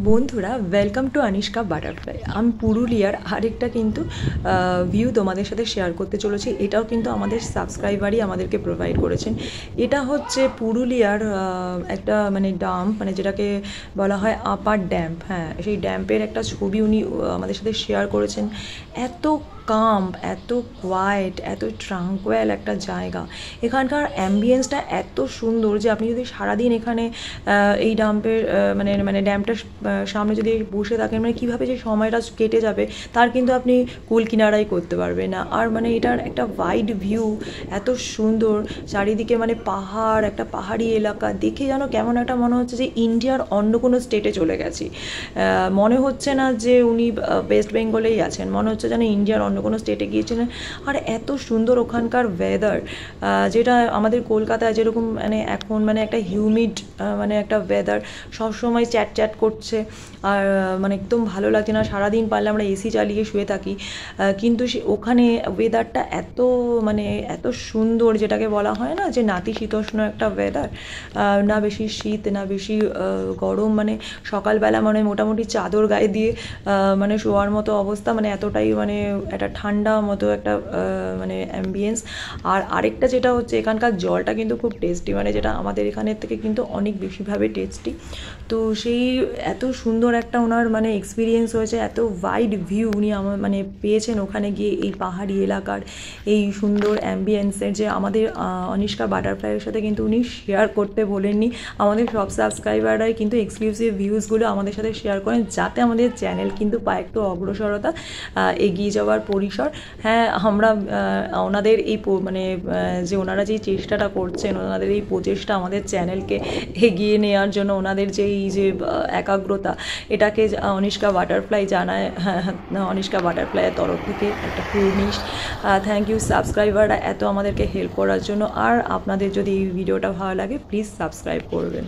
বন্ধুরা welcome to আনিষ্কা butterfly. আমি পুরুলিয়ার আরেকটা কিন্তু ভিউ তোমাদের সাথে শেয়ার করতে চলেছি। এটাও কিন্তু আমাদের সাবস্ক্রাইবারই আমাদেরকে প্রোভাইড করেছেন। এটা হচ্ছে পুরুলিয়ার একটা মানে ডাম্প, মানে যেটাকে বলা হয় আপার ড্যাম্প। হ্যাঁ, সেই ড্যাম্পের একটা ছবি উনি আমাদের সাথে শেয়ার করেছেন। এত কাম, এত কোয়াইট, এত ট্রাঙ্কুয়াল একটা জায়গা। এখানকার অ্যাম্বিয়েন্সটা এত সুন্দর যে আপনি যদি সারাদিন এখানে এই ডাম্পের মানে মানে ড্যামটার সামনে যদি বসে থাকেন, মানে কীভাবে যে সময়টা কেটে যাবে তার কিন্তু আপনি কুল কিনারাই করতে পারবেন না। আর মানে এটার একটা ওয়াইড ভিউ এত সুন্দর, চারিদিকে মানে পাহাড়, একটা পাহাড়ি এলাকা দেখে যেন কেমন একটা মনে হচ্ছে যে ইন্ডিয়ার অন্য কোনো স্টেটে চলে গেছি। মনে হচ্ছে না যে উনি ওয়েস্ট বেঙ্গলেই আছেন, মনে হচ্ছে যেন ইন্ডিয়ার অন্য কোনো স্টেটে গিয়েছিলেন। আর এত সুন্দর ওখানকার ওয়েদার, যেটা আমাদের কলকাতায় যেরকম মানে এখন মানে একটা হিউমিড মানে একটা ওয়েদার, সবসময় চ্যাট চ্যাট করছে আর মানে একদম ভালো লাগছে না। সারাদিন পারলে আমরা এসি চালিয়ে শুয়ে থাকি, কিন্তু ওখানে ওয়েদারটা এত মানে এত সুন্দর, যেটাকে বলা হয় না যে নাতিশীতোষ্ণ একটা ওয়েদার। না বেশি শীত না বেশি গরম, মানে সকালবেলা মানে মোটামুটি চাদর গায়ে দিয়ে মানে শোয়ার মতো অবস্থা, মানে এতটাই মানে একটা ঠান্ডা মতো একটা মানে অ্যাম্বিয়েন্স। আর আরেকটা যেটা হচ্ছে এখানকার জলটা কিন্তু খুব টেস্টি, মানে যেটা আমাদের এখানের থেকে কিন্তু অনেক বেশিভাবে টেস্টি। তো সেই এত সুন্দর একটা ওনার মানে এক্সপিরিয়েন্স হয়েছে, এত ওয়াইড ভিউ উনি আমার মানে পেয়েছেন ওখানে গিয়ে, এই পাহাড়ি এলাকার এই সুন্দর অ্যাম্বিয়েন্সের, যে আমাদের অনিষ্কা বাটারফ্লাইয়ের সাথে কিন্তু উনি শেয়ার করতে বলেননি। আমাদের সব সাবস্ক্রাইবাররাই কিন্তু এক্সক্লুসিভ ভিউজগুলো আমাদের সাথে শেয়ার করেন, যাতে আমাদের চ্যানেল কিন্তু পায় একটু অগ্রসরতা, এগিয়ে যাওয়ার পরিসর। হ্যাঁ, আমরা ওনাদের এই মানে যে ওনারা যেই চেষ্টাটা করছেন, ওনাদের এই প্রচেষ্টা আমাদের চ্যানেলকে এগিয়ে নেওয়ার জন্য, ওনাদের যে এই যে একাগ্রতা, এটাকে অনিষ্কা বাটারফ্লাই জানায়। অনিষ্কা বাটারফ্লাইয়ের তরফ থেকে একটা পূর্ণিশ থ্যাংক ইউ সাবস্ক্রাইবাররা এত আমাদেরকে হেল্প করার জন্য। আর আপনাদের যদি এই ভিডিওটা ভালো লাগে প্লিজ সাবস্ক্রাইব করবেন।